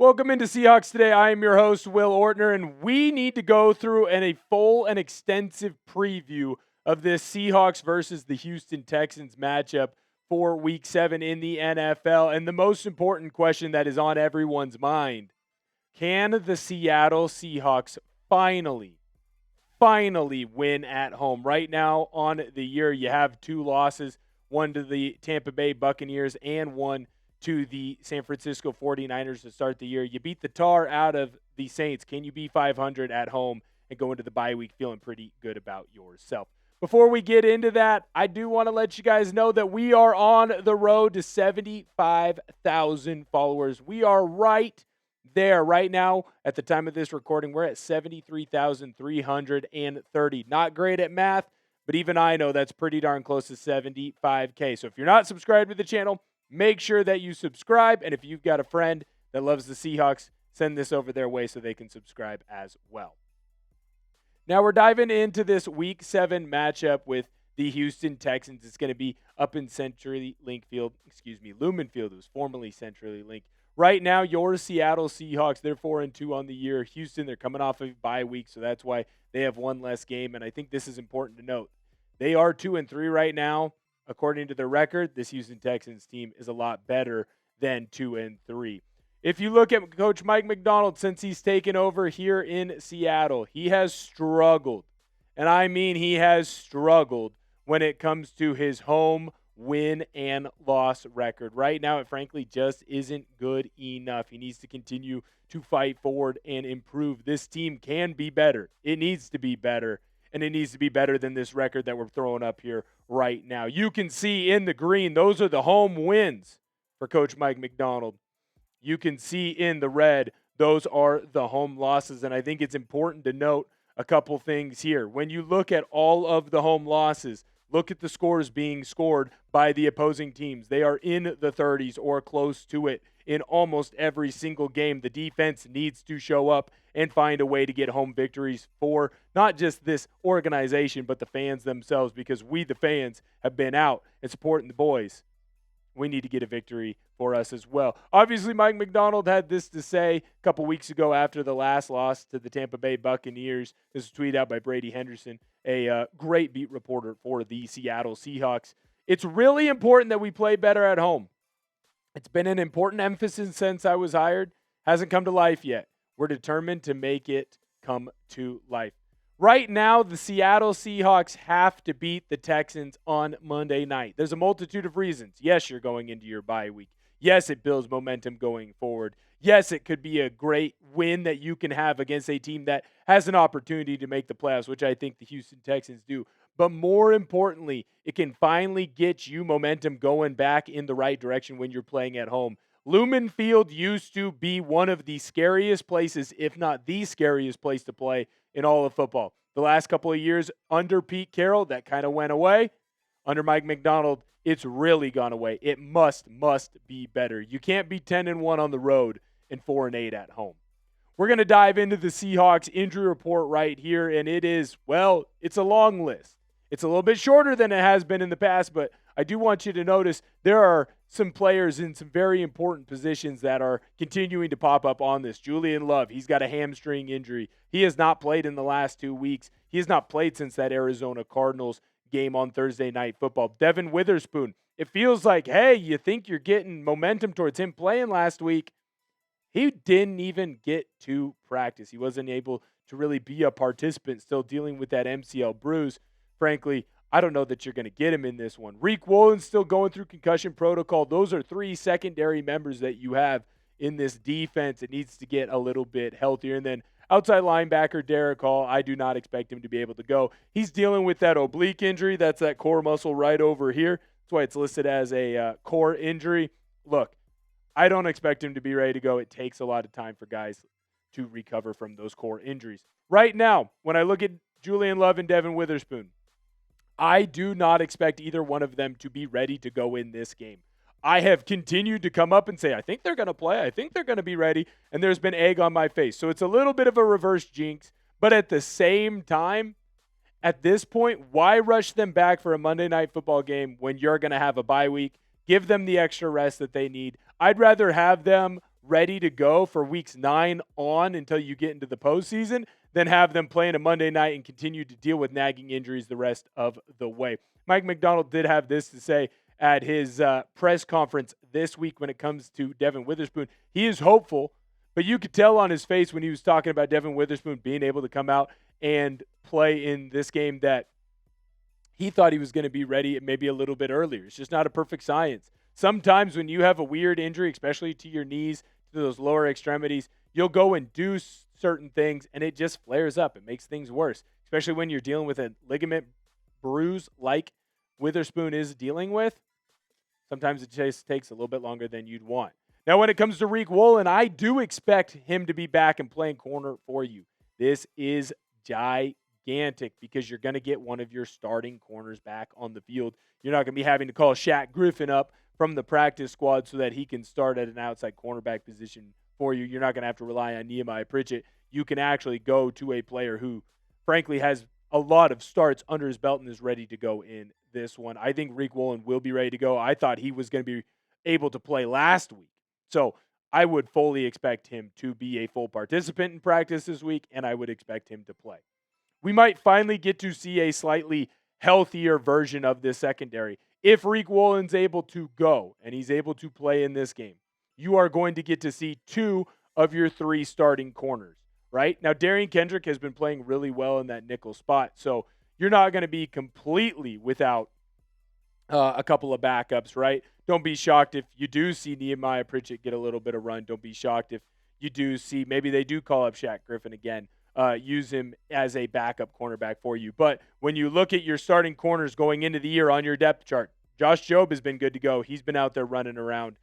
Welcome into Seahawks Today. I am your host, Will Ortner, and we need to go through a full and extensive preview of this Seahawks versus the Houston Texans matchup for Week 7 in the NFL. And the most important question that is on everyone's mind, can the Seattle Seahawks finally win at home? Right now on the year, you have 2 losses, one to the Tampa Bay Buccaneers and one to the San Francisco 49ers to start the year. You beat the tar out of the Saints. Can you be 500 at home and go into the bye week feeling pretty good about yourself? Before we get into that, I do want to let you guys know that we are on the road to 75,000 followers. We are right there right now. At the time of this recording, we're at 73,330. Not great at math, but even I know that's pretty darn close to 75K. So if you're not subscribed to the channel, make sure that you subscribe, and if you've got a friend that loves the Seahawks, send this over their way so they can subscribe as well. Now we're diving into this Week 7 matchup with the Houston Texans. It's going to be up in Lumen Field. It was formerly CenturyLink. Right now, your Seattle Seahawks, they're 4-2 on the year. Houston, they're coming off of a bye week, so that's why they have one less game, and I think this is important to note. They are 2-3 right now. According to their record, this Houston Texans team is a lot better than 2-3. If you look at Coach Mike Macdonald, since he's taken over here in Seattle, he has struggled. And I mean he has struggled when it comes to his home win and loss record. Right now, it frankly just isn't good enough. He needs to continue to fight forward and improve. This team can be better. It needs to be better. And it needs to be better than this record that we're throwing up here right now. You can see in the green, those are the home wins for Coach Mike Macdonald. You can see in the red, those are the home losses. And I think it's important to note a couple things here. When you look at all of the home losses, look at the scores being scored by the opposing teams. They are in the 30s or close to it in almost every single game. The defense needs to show up and find a way to get home victories for not just this organization, but the fans themselves, because we, the fans, have been out and supporting the boys. We need to get a victory for us as well. Obviously, Mike Macdonald had this to say a couple weeks ago after the last loss to the Tampa Bay Buccaneers. This was tweeted out by Brady Henderson, a great beat reporter for the Seattle Seahawks. It's really important that we play better at home. It's been an important emphasis since I was hired. Hasn't come to life yet. We're determined to make it come to life. Right now, the Seattle Seahawks have to beat the Texans on Monday night. There's a multitude of reasons. Yes, you're going into your bye week. Yes, it builds momentum going forward. Yes, it could be a great win that you can have against a team that has an opportunity to make the playoffs, which I think the Houston Texans do. But more importantly, it can finally get you momentum going back in the right direction when you're playing at home. Lumen Field used to be one of the scariest places, if not the scariest place to play in all of football. The last couple of years under Pete Carroll, that kind of went away. Under Mike Macdonald, it's really gone away. It must be better. You can't be 10-1 on the road and 4-8 at home. We're going to dive into the Seahawks injury report right here, and it's a long list. It's a little bit shorter than it has been in the past, but I do want you to notice there are some players in some very important positions that are continuing to pop up on this. Julian Love, he's got a hamstring injury. He has not played in the last 2 weeks. He has not played since that Arizona Cardinals game on Thursday Night Football. Devon Witherspoon, it feels like, hey, you think you're getting momentum towards him playing last week. He didn't even get to practice. He wasn't able to really be a participant, still dealing with that MCL bruise. Frankly, I don't know that you're going to get him in this one. Riq Woolen still going through concussion protocol. Those are 3 secondary members that you have in this defense. It needs to get a little bit healthier. And then outside linebacker Derick Hall, I do not expect him to be able to go. He's dealing with that oblique injury. That's that core muscle right over here. That's why it's listed as a core injury. Look, I don't expect him to be ready to go. It takes a lot of time for guys to recover from those core injuries. Right now, when I look at Julian Love and Devon Witherspoon, I do not expect either one of them to be ready to go in this game. I have continued to come up and say, I think they're going to play. I think they're going to be ready. And there's been egg on my face. So it's a little bit of a reverse jinx. But at the same time, at this point, why rush them back for a Monday Night Football game when you're going to have a bye week? Give them the extra rest that they need. I'd rather have them ready to go for weeks 9 on until you get into the postseason than have them playing a Monday night and continue to deal with nagging injuries the rest of the way. Mike McDonald did have this to say at his press conference this week when it comes to Devon Witherspoon. He is hopeful, but you could tell on his face when he was talking about Devon Witherspoon being able to come out and play in this game that he thought he was going to be ready maybe a little bit earlier. It's just not a perfect science. Sometimes when you have a weird injury, especially to your knees, to those lower extremities, you'll go and do certain things, and it just flares up. It makes things worse, especially when you're dealing with a ligament bruise like Witherspoon is dealing with. Sometimes it just takes a little bit longer than you'd want. Now, when it comes to Riq Woolen, I do expect him to be back and playing corner for you. This is gigantic because you're going to get one of your starting corners back on the field. You're not going to be having to call Shaq Griffin up from the practice squad so that he can start at an outside cornerback position for you. You're not going to have to rely on Nehemiah Pritchett. You can actually go to a player who, frankly, has a lot of starts under his belt and is ready to go in this one. I think Riq Woolen will be ready to go. I thought he was going to be able to play last week. So I would fully expect him to be a full participant in practice this week, and I would expect him to play. We might finally get to see a slightly healthier version of this secondary. If Riq Woolen's able to go and he's able to play in this game, you are going to get to see 2 of your 3 starting corners, right? Now, Derion Kendrick has been playing really well in that nickel spot, so you're not going to be completely without a couple of backups, right? Don't be shocked if you do see Nehemiah Pritchett get a little bit of run. Don't be shocked if you do see maybe they do call up Shaq Griffin again, use him as a backup cornerback for you. But when you look at your starting corners going into the year on your depth chart, Josh Jobe has been good to go. He's been out there running around.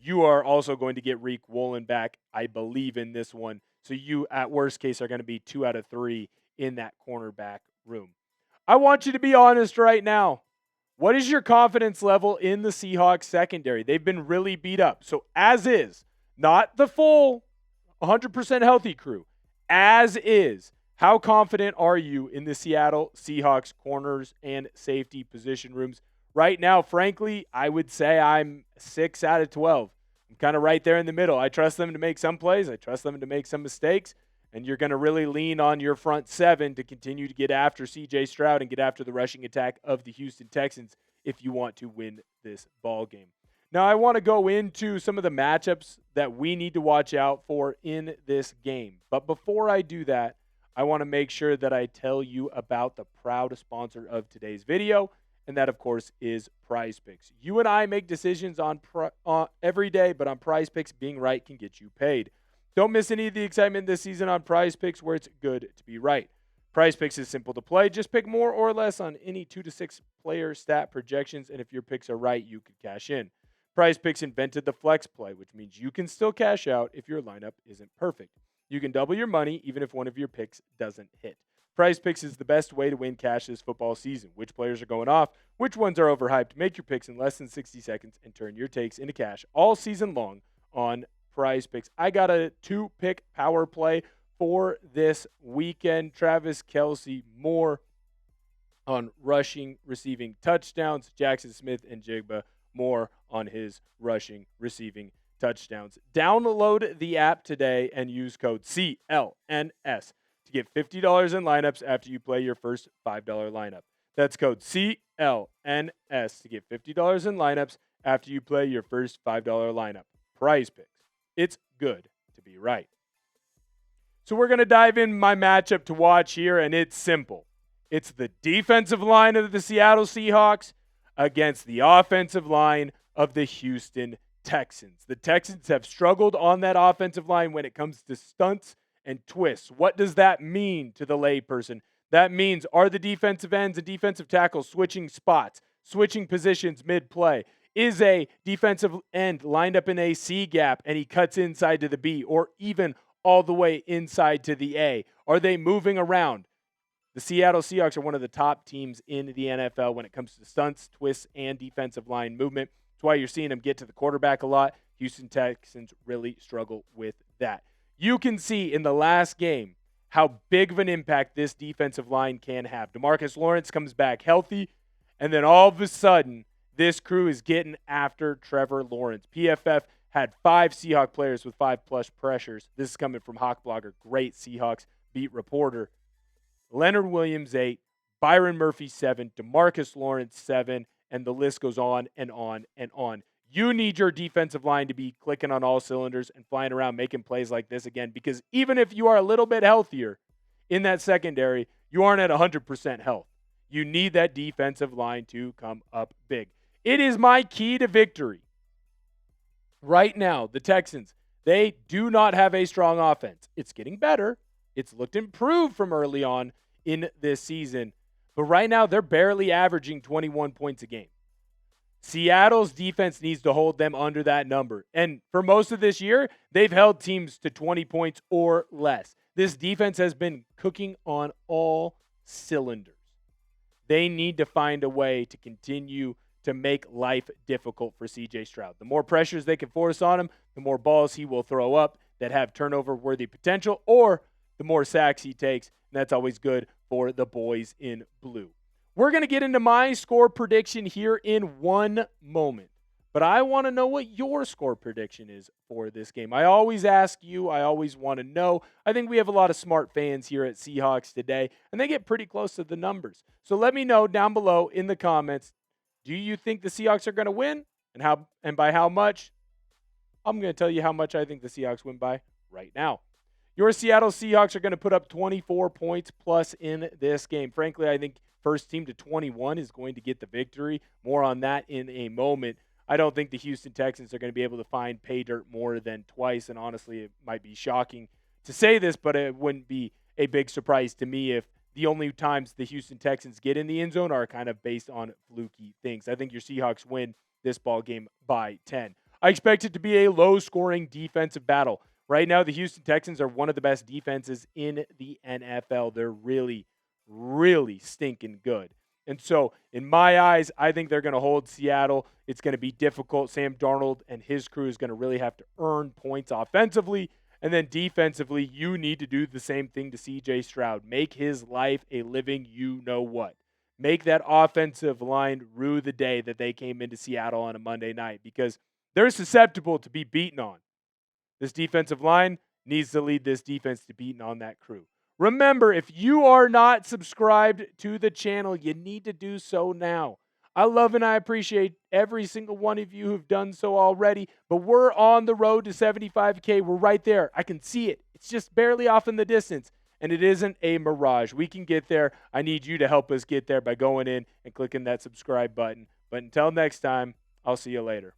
You are also going to get Riq Woolen back, I believe, in this one. So you, at worst case, are going to be 2 out of 3 in that cornerback room. I want you to be honest right now. What is your confidence level in the Seahawks secondary? They've been really beat up. So as is, not the full 100% healthy crew, as is, how confident are you in the Seattle Seahawks corners and safety position rooms? Right now, frankly, I would say I'm 6 out of 12. I'm kind of right there in the middle. I trust them to make some plays. I trust them to make some mistakes. And you're going to really lean on your front 7 to continue to get after C.J. Stroud and get after the rushing attack of the Houston Texans if you want to win this ball game. Now, I want to go into some of the matchups that we need to watch out for in this game. But before I do that, I want to make sure that I tell you about the proud sponsor of today's video, and that, of course, is Prize Picks. You and I make decisions on every day, but on Prize Picks, being right can get you paid. Don't miss any of the excitement this season on Prize Picks, where it's good to be right. Prize Picks is simple to play. Just pick more or less on any 2 to 6 player stat projections, and if your picks are right, you could cash in. Prize Picks invented the flex play, which means you can still cash out if your lineup isn't perfect. You can double your money even if one of your picks doesn't hit. Prize Picks is the best way to win cash this football season. Which players are going off? Which ones are overhyped? Make your picks in less than 60 seconds and turn your takes into cash all season long on Prize Picks. I got a 2-pick power play for this weekend. Travis Kelce more on rushing, receiving touchdowns. Jackson Smith and Jigba more on his rushing, receiving touchdowns. Download the app today and use code CLNS to get $50 in lineups after you play your first $5 lineup. That's code CLNS to get $50 in lineups after you play your first $5 lineup. Prize Picks. It's good to be right. So we're going to dive in my matchup to watch here, and it's simple. It's the defensive line of the Seattle Seahawks against the offensive line of the Houston Texans. The Texans have struggled on that offensive line when it comes to stunts and twists. What does that mean to the layperson? That means, are the defensive ends and defensive tackles switching spots, switching positions mid-play? Is a defensive end lined up in a C gap and he cuts inside to the B, or even all the way inside to the A? Are they moving around? The Seattle Seahawks are one of the top teams in the NFL when it comes to stunts, twists, and defensive line movement. That's why you're seeing them get to the quarterback a lot. Houston Texans really struggle with that. You can see in the last game how big of an impact this defensive line can have. DeMarcus Lawrence comes back healthy, and then all of a sudden, this crew is getting after Trevor Lawrence. PFF had 5 Seahawks players with 5+ pressures. This is coming from Hawk Blogger, great Seahawks beat reporter. Leonard Williams, 8. Byron Murphy, 7. DeMarcus Lawrence, 7. And the list goes on and on and on. You need your defensive line to be clicking on all cylinders and flying around making plays like this again, because even if you are a little bit healthier in that secondary, you aren't at 100% health. You need that defensive line to come up big. It is my key to victory. Right now, the Texans, they do not have a strong offense. It's getting better. It's looked improved from early on in this season. But right now, they're barely averaging 21 points a game. Seattle's defense needs to hold them under that number. And for most of this year, they've held teams to 20 points or less. This defense has been cooking on all cylinders. They need to find a way to continue to make life difficult for C.J. Stroud. The more pressures they can force on him, the more balls he will throw up that have turnover-worthy potential, or the more sacks he takes, and that's always good for the boys in blue. We're going to get into my score prediction here in one moment, but I want to know what your score prediction is for this game. I always ask you. I always want to know. I think we have a lot of smart fans here at Seahawks Today, and they get pretty close to the numbers. So let me know down below in the comments, do you think the Seahawks are going to win, and by how much? I'm going to tell you how much I think the Seahawks win by right now. Your Seattle Seahawks are going to put up 24 points plus in this game. Frankly, I think first team to 21 is going to get the victory. More on that in a moment. I don't think the Houston Texans are going to be able to find pay dirt more than twice, and honestly, it might be shocking to say this, but it wouldn't be a big surprise to me if the only times the Houston Texans get in the end zone are kind of based on fluky things. I think your Seahawks win this ball game by 10. I expect it to be a low-scoring defensive battle. Right now, the Houston Texans are one of the best defenses in the NFL. They're really, really stinking good. And so, in my eyes, I think they're going to hold Seattle. It's going to be difficult. Sam Darnold and his crew is going to really have to earn points offensively. And then defensively, you need to do the same thing to C.J. Stroud. Make his life a living you-know-what. Make that offensive line rue the day that they came into Seattle on a Monday night, because they're susceptible to be beaten on. This defensive line needs to lead this defense to beating on that crew. Remember, if you are not subscribed to the channel, you need to do so now. I love and I appreciate every single one of you who've done so already, but we're on the road to 75K. We're right there. I can see it. It's just barely off in the distance, and it isn't a mirage. We can get there. I need you to help us get there by going in and clicking that subscribe button. But until next time, I'll see you later.